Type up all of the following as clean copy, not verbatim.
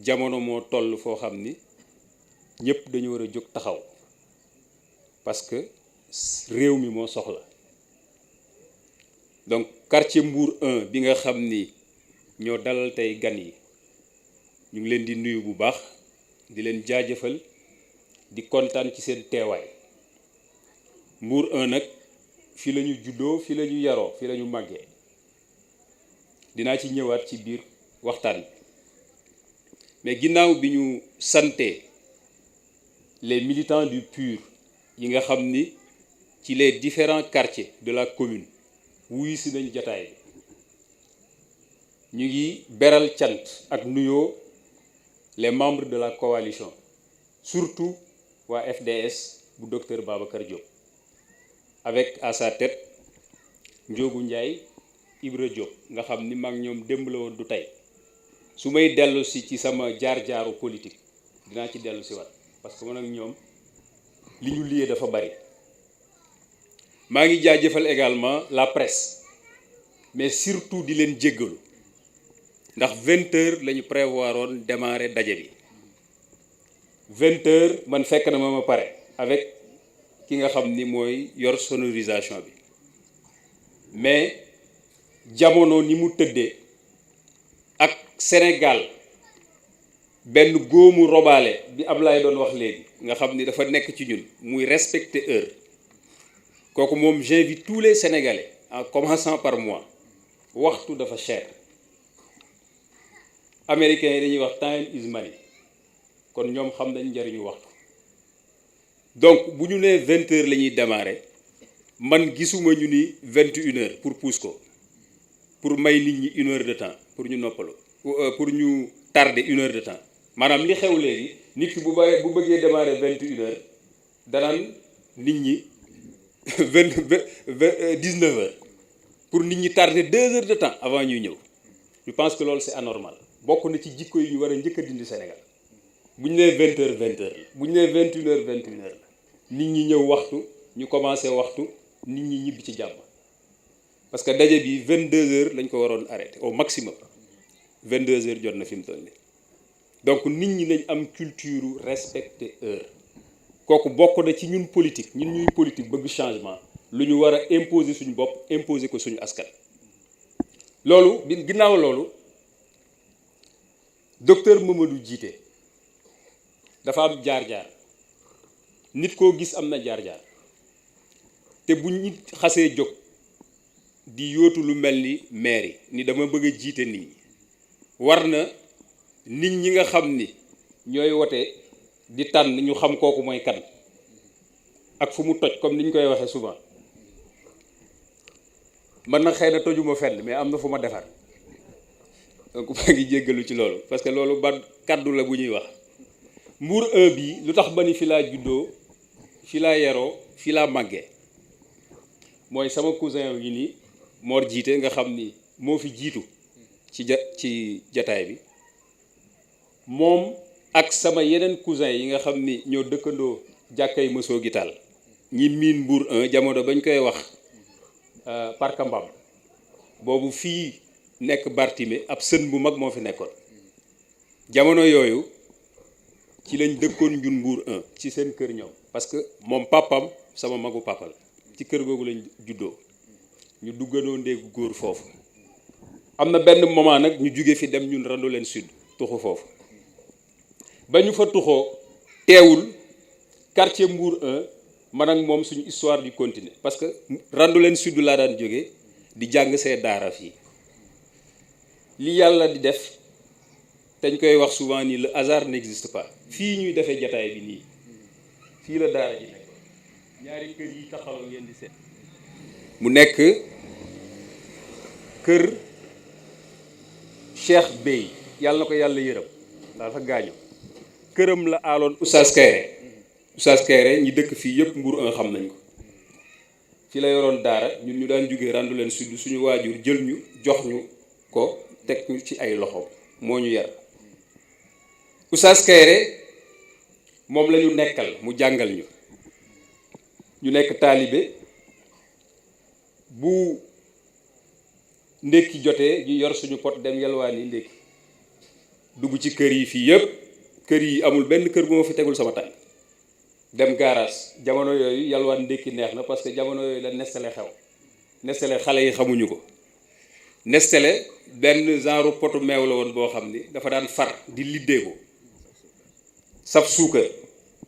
jamono moo toll foo xam ni ñëpp dañu war a jóg taxaw parce que réew mi moo soxla donc quartier Mbour 1 bi nga xam ni ñoo dalal tey gan yi ñu ngi leen di nuyu bu baax di leen jaajëfal di kontaan ci seen teewaay Mbour 1 nag fi la ñu juddoo fi la ñu yaroo fi la ñu màggee dinaa ci ñëwaat ci biir waxtaan bi mais ginnaaw bi ñu sante les militants du PUR yi nga xam ni ci les différents quartiers de la commune wuyu si nañ jataay bi ñu ngi beral cant ak nuyoo les membres de la coalition surtout waa FDS bu docteur Babacar Diop avec à sa tête Ndiogou Ndiaye Ibra Diop nga xam ni mag ñoom démb la woon du tey su may dellu si ci sama jaar-jaaru politique dinaa ci dellu si waat parce que man ak ñoom li ñu liyee dafa bari maa ngi jaajëfal également la presse mais surtout di leen jéggalu ndax 20 heures la ñu prévoir woon démarrer daje bi 20 heures man fekk na ma pare avec ki nga xam ni mooy yor sonorisation bi mais jamono ni mu tëddee ak Sénégal benn góomu robaale bi Ablaye doon wax léegi nga xam ni dafa nekk ci ñun muy respecter heure kooku moom j'invite tous les Sénégalais en commençant par moi waxtu dafa cher américains yi dañuy wax time is money kon ñoom xam nañ njëriñu waxtu donc bu ñu nee 20 heures la ñuy démarrer man gisuma ñu ni 21 heures pour pousse ko pour may nit ñi 1 heure de temps pour ñu noppalu pour ñu tarder 1 heure de temps maanaam li xew léegi nit ki bu bëggee démarrer 21 heures danaan nit ñi 19 heures pour nit ñi tarder 2 heures de temps avant ñuy ñëw je pense que loolu c'est anormal bokk na ci jikko yi ñu war a njëkk a dindi Sénégal bu ñu nee 20 heures 20 heures la bu ñu nee 21 heures 21 heures la nit ñi ñëw waxtu ñu commencé waxtu nit ñi ñibbi ci jàmm parce que daje bi 22 heures lañ ko waroon arrêté au maximum 22 heures jot na fi mu toll nii donc nit ñi nañ am culture respecter heure kooku bokk na ci ñun politique ñun ñuy politique bëgg changement lu ñu war a imposer suñu bopp imposer ko suñu askan. loolu bi ginnaaw loolu docteur Mamadou Djité dafa am jaar-jaar nit koo gis am na jaar-jaar te bu nit xasee jóg di yóotu lu mel ni maire ni dama bëgg a jiite nit ñi war na nit ñi nga xam ni ñooy wote di tànn ñu xam kooku mooy kan ak fu mu toj comme ni ñu koy waxee souvent man nag xëy na tojuma fenn mais am na fu ma defar donc maa ngi jéggalu ci loolu parce que loolu ba kaddu la bu ñuy wax Mbour 1 bi lu tax ba ni fi laa juddoo fi laa yaroo fi laa màggee mooy sama cousin yi nii Mor Djité nga xam ni moo fi jiitu ci jataay bi moom ak sama yeneen cousin yi nga xam ni ñoo dëkkandoo jàkkay mësoo gi taal ñi miin Mbour 1 jamono bañ koy wax Parc Mbam boobu fii nekk Bartimé ab sën bu mag moo fi nekkoon jamono yooyu ci lañ dëkkoon ñun Mbour 1 ci seen kër ñoom parce que moom papam sama magu papal ci kër googu lañ juddoo ñu duggandoo ndéegu góor foofu am na benn moment nag ñu jóge fi dem ñun Randoulène Sud tuxu foofu ba ñu fa tuxoo teewul quartier Mbour 1 man ak moom suñu histoire du continuer parce que Randoulène Sud laa daan jóge di jàng see daara fii li yàlla di def dañ koy wax souvent ni le hasard n'existe pas fii ñuy defee jataay bi nii fii la daara ji nekk ñaari kër yi taxaw ngeen di seet mu nekk kër Cheikh Bey yàlla na ko yàlla yërëm dafa gaañu këram la aaloon Oustaz Kéré ñi dëkk fii yëpp Mbour 1 xam nañ ko fi la yoroon daara ñun ñu daan jógee Randoulène Sud suñu waajur jël ñu jox ñu ko teg ñu ci ay loxo moo ñu yar Oustaz Kéré moom la ñu nekkal mu jàngal ñu nekk taalibe bu ndékki jotee ñu yor suñu pot dem yalwaani ndékki dugg ci kër yi fii yëpp kër yi amul benn kër bu ma fi tegul sama tànk dem garage jamono yooyu yalwaan ndékki neex na parce que jamono yooyu la Nestlé xew Nestlé xale yi xamuñu ko Nestlé benn genre potu meew la woon boo xam ni dafa daan far di liddee ko saf suukar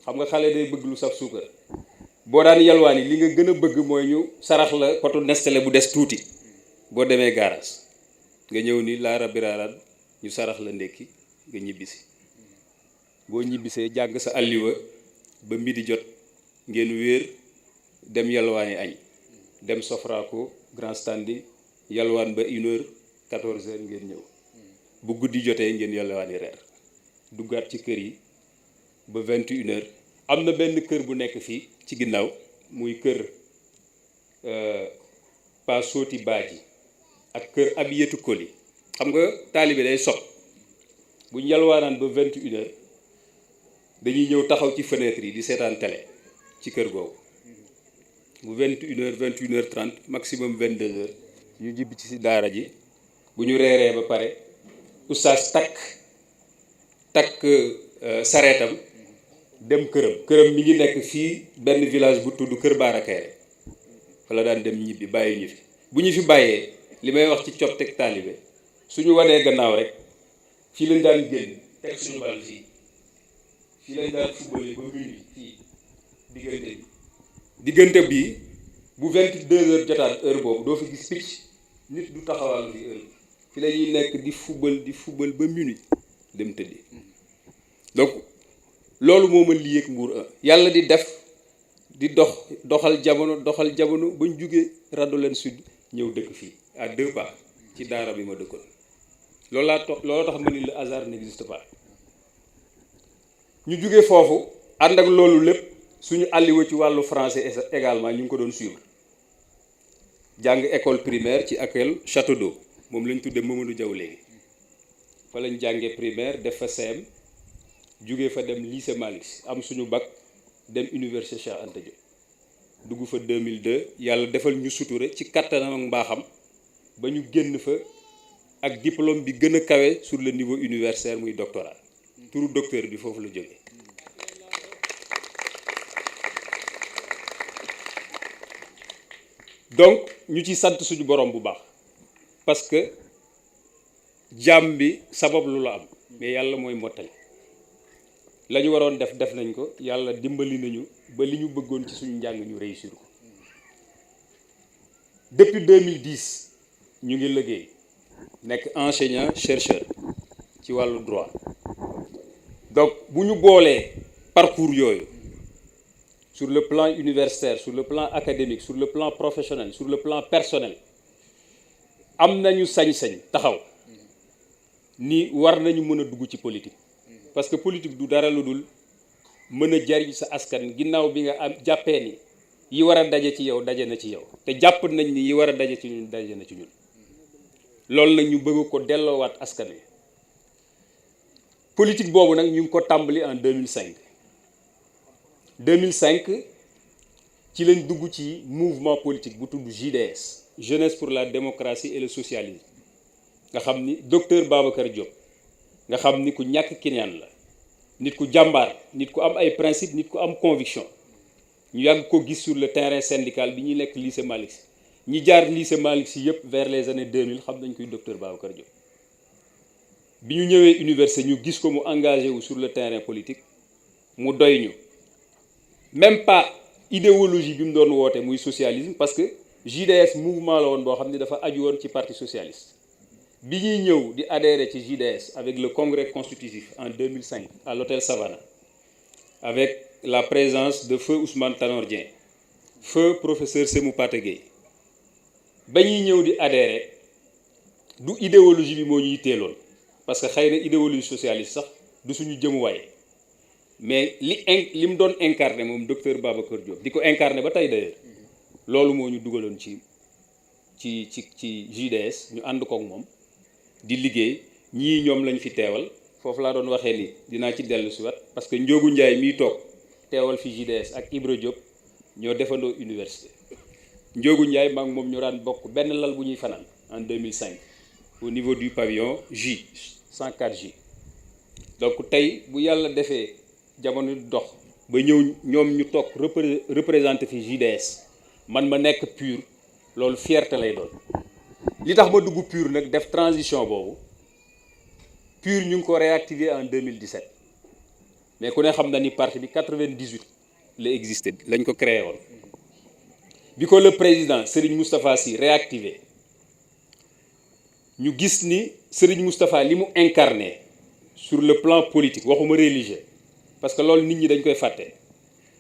xam nga xale day bëgg lu saf suukar boo daan yalwaan yi li nga gën a bëgg mooy ñu sarax la potu Nestlé bu des tuuti boo demee garage nga ñëw ni laara biraaran ñu sarax la ndékki nga ñibbisi boo ñibbisee jàng sa alliwa ba midi jot ngeen wéer dem yalwaani añ dem Sofraco grand standing yalwaan ba 1h 14h ngeen ñëw bu guddi jotee ngeen yalwaani reer duggaat ci kër yi ba 21h am na benn kër bu nekk fii ci ginnaaw muy kër Pa Sooti Baaji ak kër Abiyatu Koli xam nga taalibe day sob bu ñu yalwaanaan ba 21h dañuy ñëw taxaw ci fenêtre yi di seetaan télé ci kër googu bu 21h 21h30 maximum 22h ñu jibbi ci si daara ji bu ñu reeree ba pare oustaz takk sareetam dem këram mi ngi nekk fii benn village bu tudd Kër Baarakeere fa la daan dem ñibbi bàyyi ñu fi bu ñu fi bàyyee li may wax ci copteg taalibe suñu wanee gannaaw rek fii lañ daan génn teg suñu bal fii lañ daan footballé ba minuit fii diggante bi bu 22h jotaan heure boobu doo fi gis picc nit du taxawal fi heure fi la ñuy nekk di football ba minuit dem tëddi donc loolu moo ma lii ak Mbour 1 yàlla di def di doxal jamono bañ jugee Randoulène Sud ñëw dëkk fii à 2 pas ci daara bi ma dëkkoon loolu tax ma ni le hasard n'existe pas ñu jugee foofu ànd ak loolu lépp suñu alliwa ci wàllu français également ñu ngi ko doon suivre jàng école primaire ci école Château d'Eau moom lañ tudde Mamadou Diaw léegi fa lañ jàngee primaire def fa CM jugee fa dem lycée Malick am suñu bac dem université Cheikh Anta Diop dugg fa 2002 yàlla defal ñu suture ci kattanam ak mbaaxam ba ñu génn fa ak diplôme bi gën a kawe sur le niveau universitaire muy doctorat turu docteur bi foofu la jógee donc ñu ci sant suñu borom bu baax parce que jaam bi sabab lu la am mais yàlla mooy mottali la ñu waroon def nañ ko yàlla dimbali nañu ba li ñu bëggoon ci suñu njàng ñu réussir ko depuis 2010 ñu ngi liggéey nekk enseignant chercheur ci wàllu droit donc bu ñu boolee parcours yooyu sur le plan universitaire sur le plan académique sur le plan professionnel sur le plan personnel am nañu sañ-sañ taxaw ni war nañu mën a dugg ci politique parce que politique du dara lu dul mën a jariñ sa askan ginnaaw bi nga am jàppee ni yi war a daje ci yow daje na ci yow te jàpp nañ ni yi war a daje ci ñun daje na ci ñun loolu nag ñu bëgg ko delloowaat askan wi politique boobu nag ñu ngi ko tàmbali en 2005 ci lañ dugg ci mouvement politique bu tudd JDS Jeunesse pour la démocratie et le socialisme nga xam ni docteur Babacar Diop nga xam ni ku ñàkk kiñaan la nit ku jàmbaar nit ku am ay principe nit ku am conviction ñu yàgg ko gis sur le terrain syndical bi ñuy nekk lycée Malick Sy ñi jaar lycée Malick Sy yëpp vers les années 2000 xam nañ koy docteur Babacar Diop bi ñu ñëwee université ñu gis ko mu engagé wu sur le terrain politique mu doy ñu même pas idéologie bi mu doon woote muy socialisme parce que JDS mouvement la woon boo xam ne dafa aju woon ci parti socialiste bi ñuy ñëw di adhérer ci JDS avec le congrès constitutif en 2005 à l'hôtel Savana avec la présence de feu Ousmane Tanor Dieng feu professeur Sémou Pathé Gueye ba ñuy ñëw di adhérer du idéologie bi moo ñu yitteeloon parce que xëy na idéologie socialiste sax du suñu jëmuwaay mais li mu doon incarné moom docteur Babacar Diop di ko incarné ba tey d'ailleurs loolu moo ñu dugaloon ci JDS ñu ànd kook moom di liggéey ñii ñoom lañ fi teewal foofu laa doon waxee ni dinaa ci dellu si wat parce que Ndiogou Ndiaye miy toog teewal fi JDS ak Ibra Diop ñoo defandoo université Ndiogou Ndiaye maa ngi moom ñu daan bokk benn lal bu ñuy fanaan en 2005 au niveau du pavillon J 104J donc tey bu yàlla defee jamono dox ba ñëw ñoom ñu toog représenté fi JDS man ma nekk PUR loolu fierté lay doon. li tax ma dugg PUR nag def transition boobu PUR ñu ngi ko réactivé en 2017 mais ku ne xam na ni parti bi 98 la existé lañ ko créé woon bi ko le président Serigne Moustapha Sy réactivé ñu gis ni Serigne Moustapha li mu incarné sur le plan politique waxuma religieux parce que loolu nit ñi dañ koy fàtte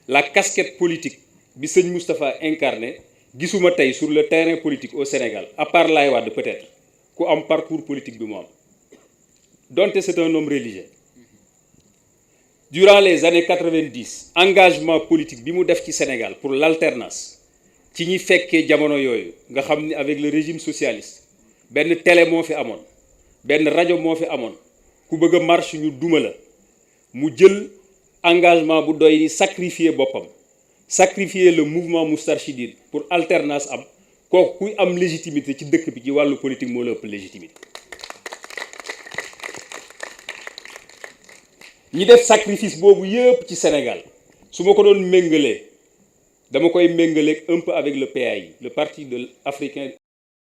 la casquette politique bi Serigne Moustapha incarné gisuma tey sur le terrain politique au Sénégal à part Laye Wade peut-être ku am parcours politique bi mu am donte c'est un homme religieux durant les années 90 engagement politique bi mu def ci Sénégal pour l'alternance ci ñi fekkee jamono yooyu nga xam ni avec le régime socialiste benn télé moo fi amoon benn rajo moo fi amoon ku bëgg a marche ñu duma la mu jël engagement bu doy ni sacrifier boppam sacrifier le mouvement Moustarchidine pour alternance am kooku kuy am légitimité ci dëkk bi ci wàllu politique moo la ëpp légitimité ñi def sacrifice boobu yëpp ci Sénégal su ma ko doon méngalee dama koy méngaleeg un peu avec le PAI le parti de africain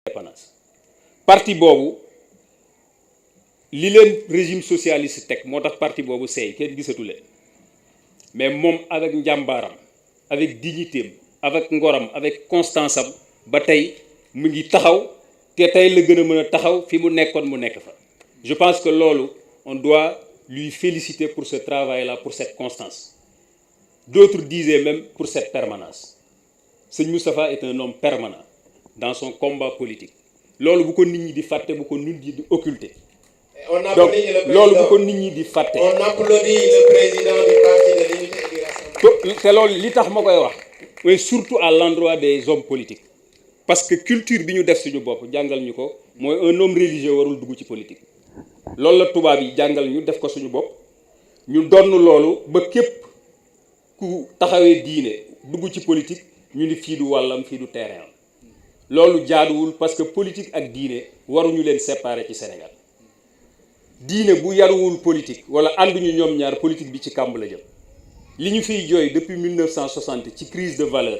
d'indépendance parti boobu li leen régime socialiste teg moo tax parti boobu seey kenn gisatu leen mais moom avec njàmbaaram avec dignitéem avec ngoram avec constance am ba tey mu ngi taxaw te tey la gën a mën a taxaw fi mu nekkoon mu nekk fa je pense que loolu on doit lui féliciter pour ce travail-là pour cette constance d'autres disaient même pour cette permanence Sëñ Moustapha est un homme permanent dans son combat politique loolu bu ko nit ñi di fàtte bu ko nit ñi di occulter donc loolu bu ko nit ñi di fàtte on applaudit le président du parti de l'unité et du rassemblement te loolu li tax ma koy wax mais surtout à l'endroit des hommes politiques parce que culture bi ñu def suñu bopp jàngal ñu ko mooy un homme religieux warul dugg ci politique loolu la tubaab yi jàngal ñu def ko suñu bopp ñu donn loolu ba képp ku taxawee diine dugg ci politique ñu ni fii du wàllam fii du terrain loolu jaaduwul parce que politique ak diine waruñu leen séparer ci Sénégal diine bu yaruwul politique wala ànduñu ñoom ñaar politique bi ci kàmb la jëm li ñu fiy jooy depuis 1960 ci crise de valeur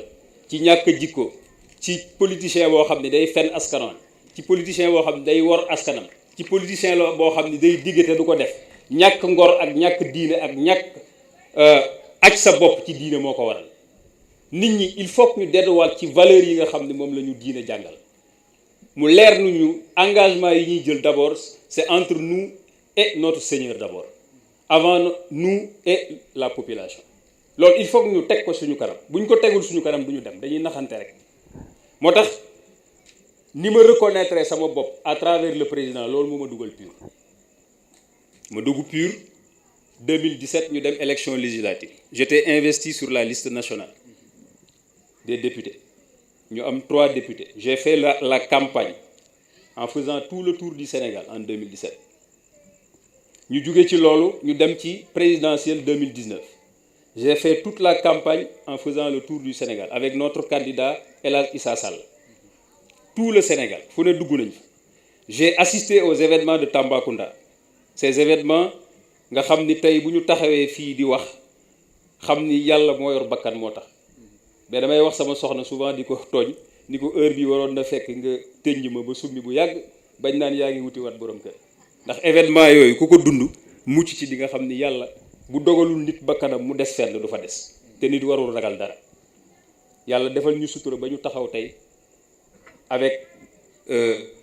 ci ñàkk jikko ci politicien boo xam ne day fen askanam ci politicien boo xam ne day wor askanam ci politicien la boo xam ne day diggate du ko def ñàkk ngor ak ñàkk diine ak ñàkk aj sa bopp ci diine moo ko waral nit ñi il faut que ñu delluwaat ci valeurs yi nga xam ne moom la ñu diine jàngal mu leer nu ñu engagement yi ñuy jël d'abord c'est entre nous et notre Seigneur d'abord avant nous et la population loolu il faut que ñu teg ko suñu kanam bu ñu ko tegul suñu kanam du ñu dem dañuy naxante rek moo tax ni ma reconnaître sama bopp à travers le président loolu moo ma dugal PUR ma dugg PUR 2017 ñu dem élection législative j'étais investi sur la liste nationale des députés ñu am 3 députés j'ai fait la campagne en faisant tout le tour du Sénégal en 2017 ñu jóge ci loolu ñu dem ci présidentielle 2019 j'ai fait toute la campagne en faisant le tour du Sénégal avec notre candidat El Hadj Issa Sall tout le Sénégal fu ne dugg nañu j'ai assisté aux événements de Tambacounda ces événements nga xam ni tey bu ñu taxawee fii di wax xam ni yàlla moo yor bakkan moo tax mais damay wax sama soxna souvent di ko tooñ ni ko heure bi waroon na fekk nga tënj ma ba summi bu yàgg bañ naan yaa ngi wuti wat borom kër ndax événement yooyu ku ko dund mucc ci di nga xam ni yàlla bu dogalul nit bakkanam mu des fenn du fa des te nit warul ragal dara yàlla defal ñu sutura ba ñu taxaw tey avec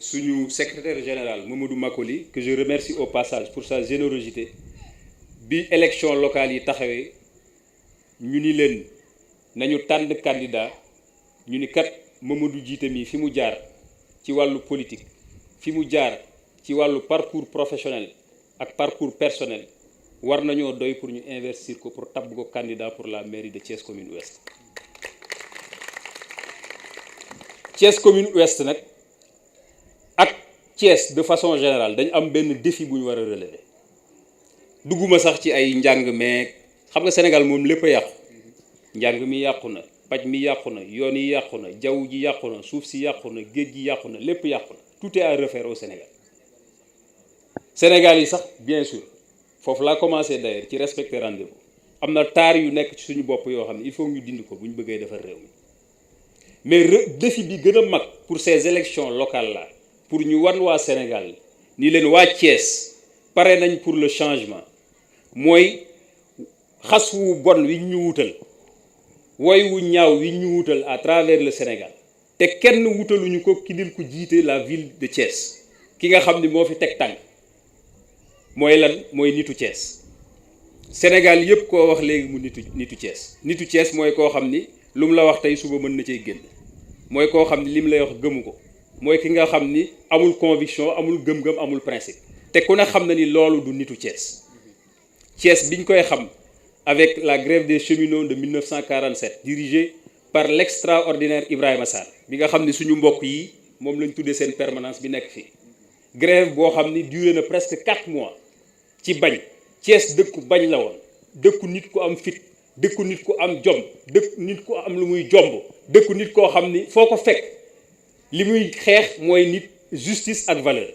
suñu secrétaire général Mamadou Makoli que je remercie au passage pour sa générosité bi élection locale yi taxawee ñu ni leen nañu tànn candidat ñu ni kat Mamadou jiite mi fi mu jaar ci wàllu politique fi mu jaar ci wàllu parcours professionnel ak parcours personnel war nañoo doy pour ñu investir ko pour tabb ko candidat pour la mairie de Thiès commune ouest Thiès commune ouest nag ak Thiès de façon générale dañ am benn défi bu ñu war a relever dugguma sax ci ay njàng meeg xam nga Sénégal moom lépp a yàqu njàng mi yàqu na paj mi yàqu na yoon yi yàqu na jaww ji yàqu na suuf si yàqu na géej gi yàqu na lépp yàqu na tout est à refaire au Sénégal Sénégal yi sax bien sûr foofu laa commencé d'ailleurs ci respecter rendez-vous am na taar yu nekk ci suñu bopp yoo xam ne il faut ñu dindi ko bu ñu bëggee defar réew mi mais défi bi gën a mag pour ces élections locales là pour ñu wan waa Sénégal ni leen waa Thiès pare nañ pour le changement mooy xas wu bon wi ñu wutal woy wu ñaaw wi ñu wutal à travers le Sénégal te kenn wutaluñu ko ki dil ko jiite la ville de Thiès ki nga xam ni moo fi teg tànk mooy lan mooy nitu Thiès Sénégal yëpp koo wax léegi mu nitu Thiès mooy koo xam ni lu mu la wax tey suba mën na cee génn mooy koo xam ni li mu lay wax gëmu ko mooy ki nga xam ni amul conviction amul gëm-gëm amul principe te ku ne xam na ni loolu du nitu Thiès biñ koy xam avec la grève des cheminots de 1947 dirigée par l'extraordinaire Ibrahima Sarr bi nga xam ni suñu mbokk yi moom lañ tuddee seen permanence bi nekk fii grève boo xam ni duré na presque 4 mois ci bañ Thiès dëkku bañ la woon dëkku nit ku am fit dëkku nit ku am jom dëkku nit ku am lu muy jomb dëkku nit koo xam ni foo ko fekk li muy xeex mooy nit justice ak valeur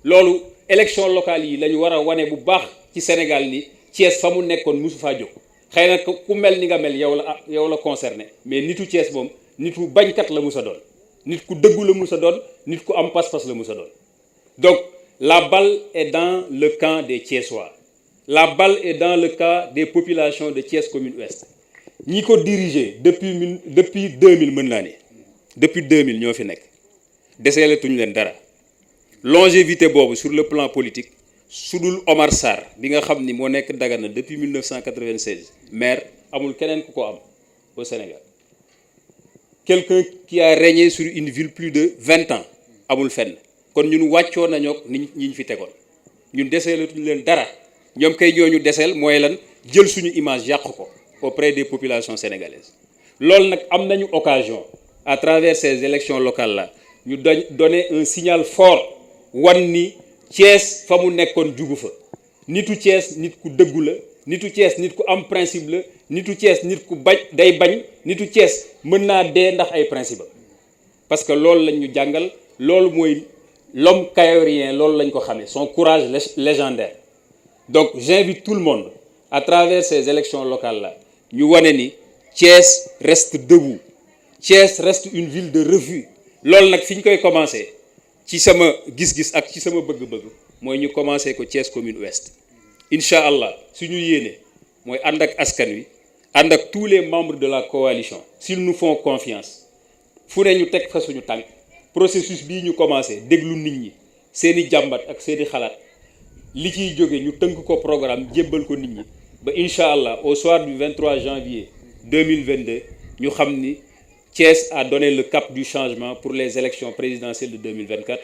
loolu élection locale yi la ñu war a wane bu baax ci Sénégal ni Thiès fa mu nekkoon mosu faa jóg xëy na ku mel ni nga mel yow la concerné mais nitu Thiès moom nitu bañkat la mus a doon nit ku dëggu la mus a doon nit ku am pas-pas la mus a doon donc la balle est dans le camp des Thiessois la balle est dans le camp des populations de Thiès commune ouest ñi ko diriger depuis 2000 mën naa ne depuis 2000 ñoo fi nekk deseelatuñu leen dara longévité boobu sur le plan politique sudul Omar Sarr bi nga xam ni moo nekk Dagana depuis 1996 maire amul keneen ku ko am au Sénégal quelqu'un qui a régné sur une ville plus de 20 ans amul fenn kon ñun wàccoo nañoo ni ñu fi tegoon ñun deseelatuñu leen dara ñoom kay ñooñu deseel mooy lan jël suñu image yàq ko auprès des populations sénégalaises loolu nag am nañu occasion à travers ces élections locales là ñu donner un signal fort wan ni Thiès fa mu nekkoon jugu fa nitu Thiès nit ku dëggu la nitu Thiès nit ku am principe la nitu Thiès nit ku day bañ nitu Thiès mën naa dee ndax ay principe parce que loolu lañ ñu jàngal loolu mooy l'homme kayorien loolu lañ ko xamee son courage légendaire donc j'invite tout le monde à travers ces élections locales là ñu wane ni Thiès reste debout Thiès reste une ville de refus loolu nag fi ñu koy commencer ci sama gis-gis ak ci sama bëgg-bëgg mooy ñu commencer ko Thiès commune ouest incha allah suñu yéene mooy ànd ak askan wi ànd ak tous les membres de la coalition s'ils nous font confiance fu ne ñu teg fa suñu tànk processus bii ñu commencer déglu nit ñi seeni jàmbat ak seeni xalaat li ciy jóge ñu tënk ko programme jébbal ko nit ñi ba incha allah au soir du 23 janvier 2022 ñu xam ni Thiès a donné le cap du changement pour les élections présidentielles de 2024